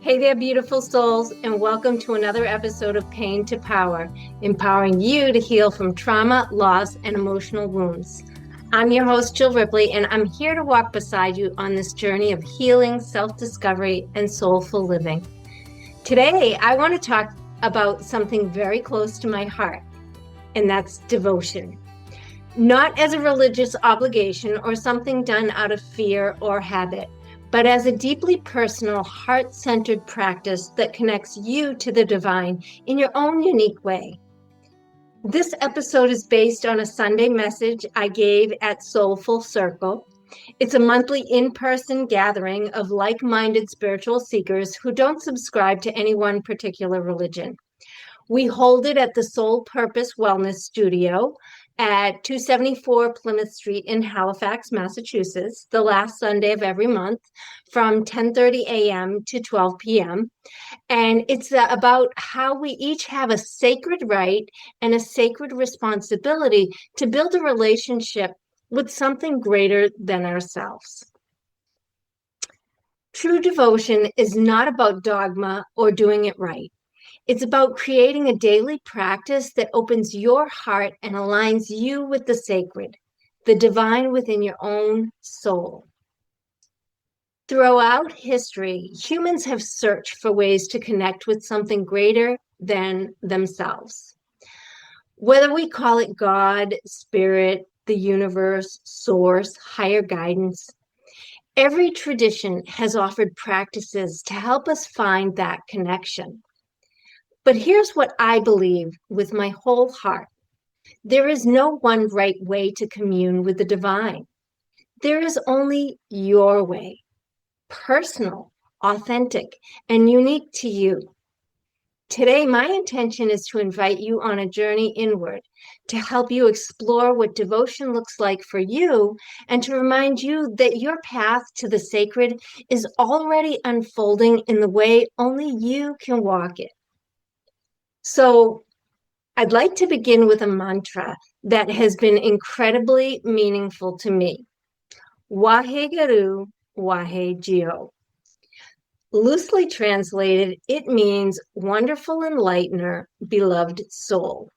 Hey there, beautiful souls, and welcome to another episode of Pain to Power, empowering you to heal from trauma, loss, and emotional wounds. I'm your host, Jill Ripley, and I'm here to walk beside you on this journey of healing, self-discovery, and soulful living. Today, I want to talk about something very close to my heart, and that's devotion. Not as a religious obligation or something done out of fear or habit, but as a deeply personal, heart-centered practice that connects you to the divine in your own unique way. This episode is based on a Sunday message I gave at Soulful Circle. It's a monthly in-person gathering of like-minded spiritual seekers who don't subscribe to any one particular religion. We hold it at the Soul Purpose Wellness Studio at 274 Plymouth Street in Halifax, Massachusetts, the last Sunday of every month from 10:30 a.m. to 12 p.m. And it's about how we each have a sacred right and a sacred responsibility to build a relationship with something greater than ourselves. True devotion is not about dogma or doing it right. It's about creating a daily practice that opens your heart and aligns you with the sacred, the divine within your own soul. Throughout history, humans have searched for ways to connect with something greater than themselves. Whether we call it God, spirit, the universe, source, higher guidance, every tradition has offered practices to help us find that connection. But here's what I believe with my whole heart. There is no one right way to commune with the divine. There is only your way, personal, authentic, and unique to you. Today, my intention is to invite you on a journey inward to help you explore what devotion looks like for you and to remind you that your path to the sacred is already unfolding in the way only you can walk it. So I'd like to begin with a mantra that has been incredibly meaningful to me. Wahe Guru, Wahe Jio. Loosely translated, it means wonderful enlightener, beloved soul.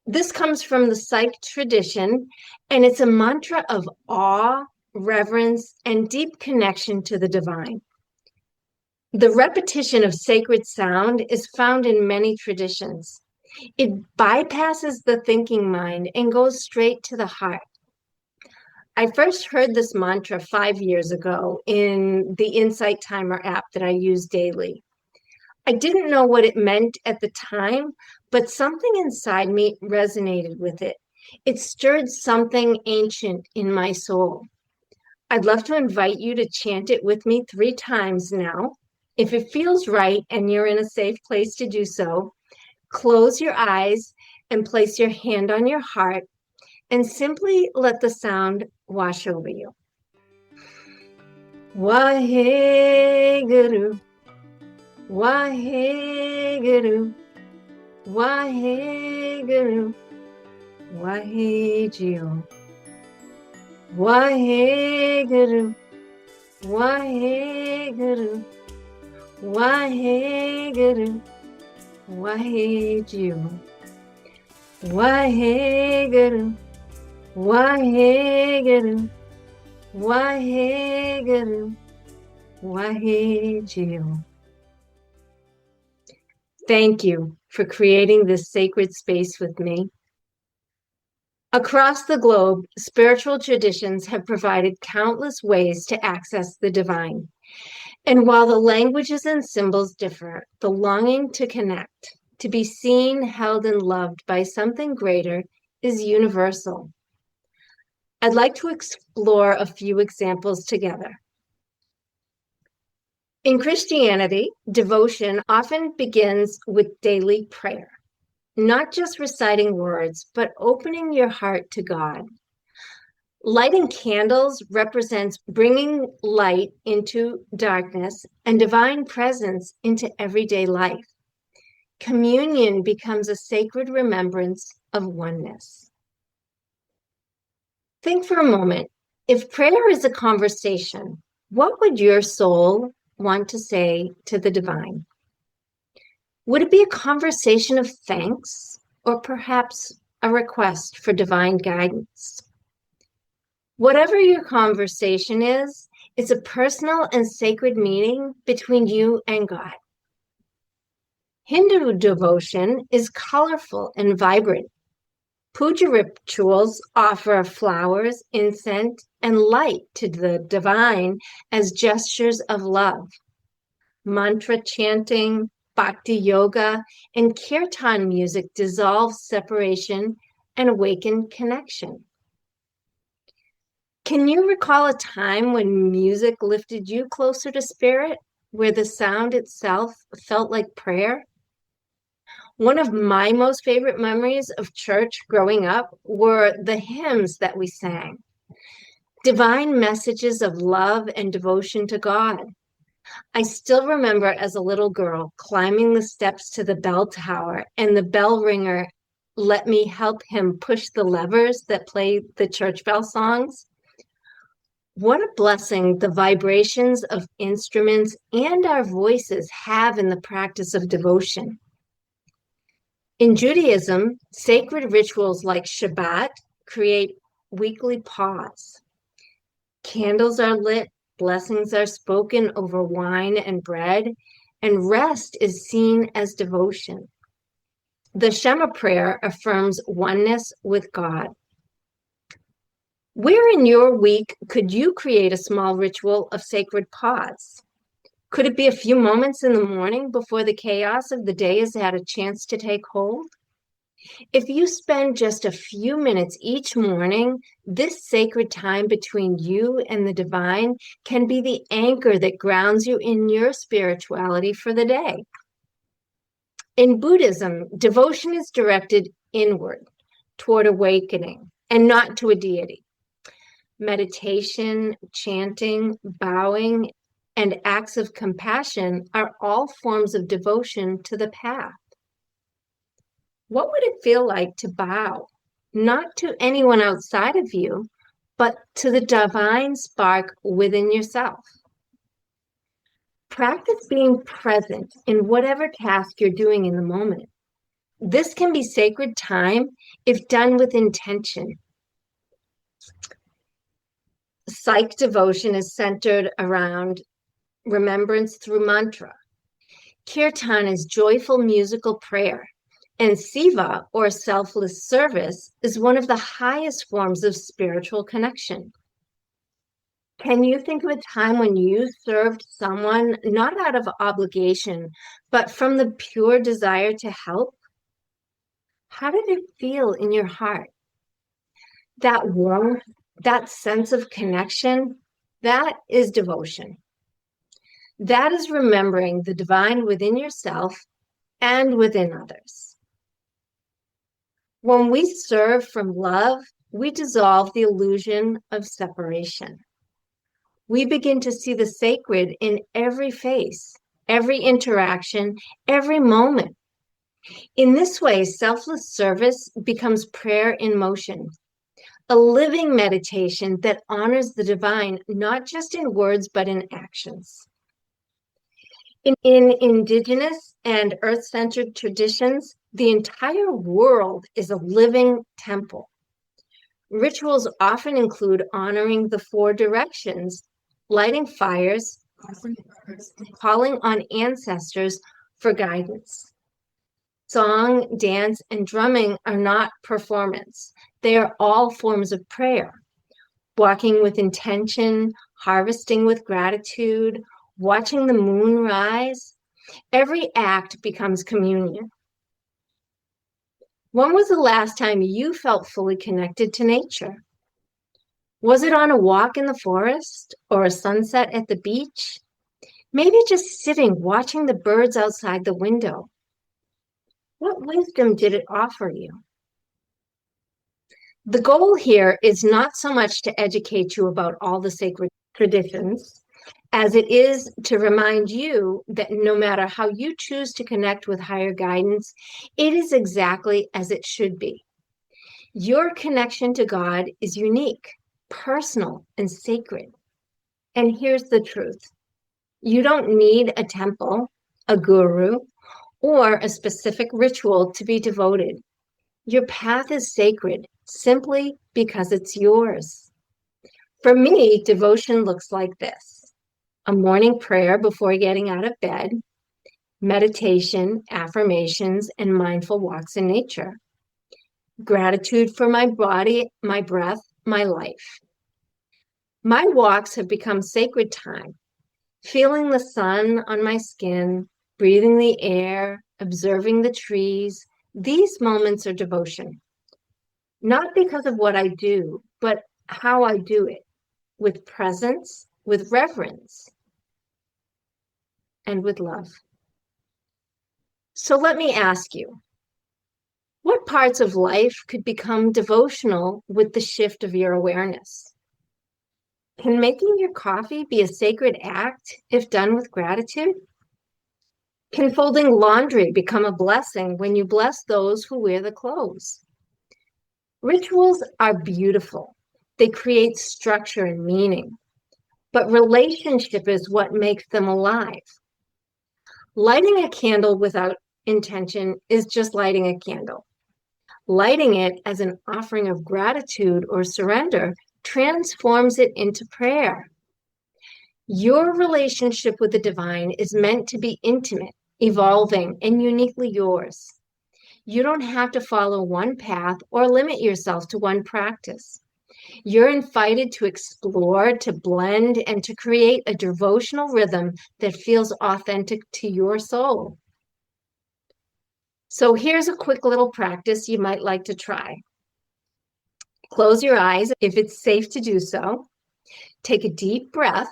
This comes from the Sikh tradition, and it's a mantra of awe, reverence, and deep connection to the divine. The repetition of sacred sound is found in many traditions. It bypasses the thinking mind and goes straight to the heart. I first heard this mantra 5 years ago in the Insight Timer app that I use daily. I didn't know what it meant at the time, but something inside me resonated with it. It stirred something ancient in my soul. I'd love to invite you to chant it with me 3 times now. If it feels right and you're in a safe place to do so, close your eyes and place your hand on your heart and simply let the sound wash over you. Wahe Guru, Wahe Guru, Wahe Guru, Wahe Jio. Wahe Guru, Wahe Guru, Wahe Guru, Wahe Jio. Wahe Guru, Wahe Guru, Wahe Guru, Wahe Jio. Thank you for creating this sacred space with me. Across the globe, spiritual traditions have provided countless ways to access the divine. And while the languages and symbols differ, the longing to connect, to be seen, held, and loved by something greater is universal. I'd like to explore a few examples together. In Christianity, devotion often begins with daily prayer, not just reciting words, but opening your heart to God. Lighting candles represents bringing light into darkness and divine presence into everyday life. Communion becomes a sacred remembrance of oneness. Think for a moment. If prayer is a conversation, what would your soul want to say to the divine? Would it be a conversation of thanks, or perhaps a request for divine guidance? Whatever your conversation is, it's a personal and sacred meeting between you and God. Hindu devotion is colorful and vibrant. Puja rituals offer flowers, incense, and light to the divine as gestures of love. Mantra chanting, bhakti yoga, and kirtan music dissolve separation and awaken connection. Can you recall a time when music lifted you closer to spirit, where the sound itself felt like prayer? One of my most favorite memories of church growing up were the hymns that we sang. Divine messages of love and devotion to God. I still remember as a little girl climbing the steps to the bell tower, and the bell ringer let me help him push the levers that play the church bell songs. What a blessing the vibrations of instruments and our voices have in the practice of devotion. In Judaism, sacred rituals like Shabbat create weekly pause. Candles are lit, blessings are spoken over wine and bread, and rest is seen as devotion. The Shema prayer affirms oneness with God. Where in your week could you create a small ritual of sacred pause? Could it be a few moments in the morning before the chaos of the day has had a chance to take hold? If you spend just a few minutes each morning, this sacred time between you and the divine can be the anchor that grounds you in your spirituality for the day. In Buddhism, devotion is directed inward toward awakening and not to a deity. Meditation, chanting, bowing, and acts of compassion are all forms of devotion to the path. What would it feel like to bow, not to anyone outside of you, but to the divine spark within yourself? Practice being present in whatever task you're doing in the moment. This can be sacred time if done with intention. Sikh devotion is centered around remembrance through mantra. Kirtan is joyful musical prayer, and seva, or selfless service, is one of the highest forms of spiritual connection. Can you think of a time when you served someone not out of obligation, but from the pure desire to help? How did it feel in your heart? That warmth, that sense of connection, that is devotion. That is remembering the divine within yourself and within others. When we serve from love, we dissolve the illusion of separation. We begin to see the sacred in every face, every interaction, every moment. In this way, selfless service becomes prayer in motion, a living meditation that honors the divine, not just in words, but in actions. In Indigenous and earth-centered traditions, the entire world is a living temple. Rituals often include honoring the four directions, lighting fires, calling on ancestors for guidance. Song, dance, and drumming are not performance. They are all forms of prayer. Walking with intention, harvesting with gratitude, watching the moon rise, every act becomes communion. When was the last time you felt fully connected to nature? Was it on a walk in the forest or a sunset at the beach? Maybe just sitting watching the birds outside the window. What wisdom did it offer you? The goal here is not so much to educate you about all the sacred traditions, as it is to remind you that no matter how you choose to connect with higher guidance, it is exactly as it should be. Your connection to God is unique, personal, and sacred. And here's the truth. You don't need a temple, a guru, or a specific ritual to be devoted. Your path is sacred simply because it's yours. For me, devotion looks like this: a morning prayer before getting out of bed, meditation, affirmations, and mindful walks in nature, gratitude for my body, my breath, my life. My walks have become sacred time, feeling the sun on my skin, breathing the air, observing the trees. These moments are devotion, not because of what I do, but how I do it, with presence, with reverence, and with love. So let me ask you, what parts of life could become devotional with the shift of your awareness? Can making your coffee be a sacred act if done with gratitude? Can folding laundry become a blessing when you bless those who wear the clothes? Rituals are beautiful. They create structure and meaning, but relationship is what makes them alive. Lighting a candle without intention is just lighting a candle. Lighting it as an offering of gratitude or surrender transforms it into prayer. Your relationship with the divine is meant to be intimate, evolving, and uniquely yours. You don't have to follow one path or limit yourself to one practice. You're invited to explore, to blend, and to create a devotional rhythm that feels authentic to your soul. So here's a quick little practice you might like to try. Close your eyes if it's safe to do so. Take a deep breath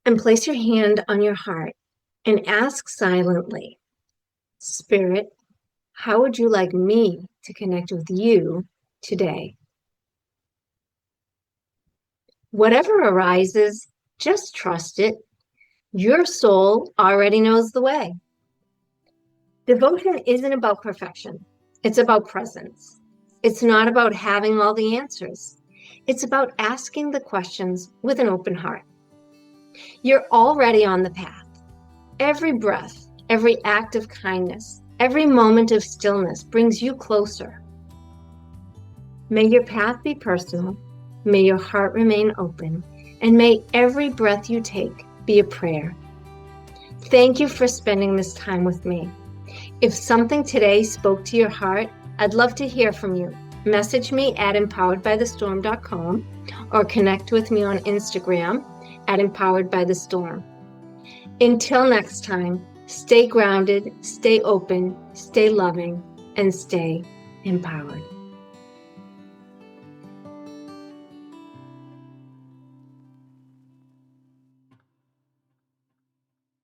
and place your hand on your heart and ask silently, Spirit, how would you like me to connect with you today? Whatever arises, just trust it. Your soul already knows the way. Devotion isn't about perfection. It's about presence. It's not about having all the answers. It's about asking the questions with an open heart. You're already on the path. Every breath, every act of kindness, every moment of stillness brings you closer. May your path be personal. May your heart remain open. And may every breath you take be a prayer. Thank you for spending this time with me. If something today spoke to your heart, I'd love to hear from you. Message me at empoweredbythestorm.com or connect with me on Instagram at empoweredbythestorm. Until next time, stay grounded, stay open, stay loving, and stay empowered.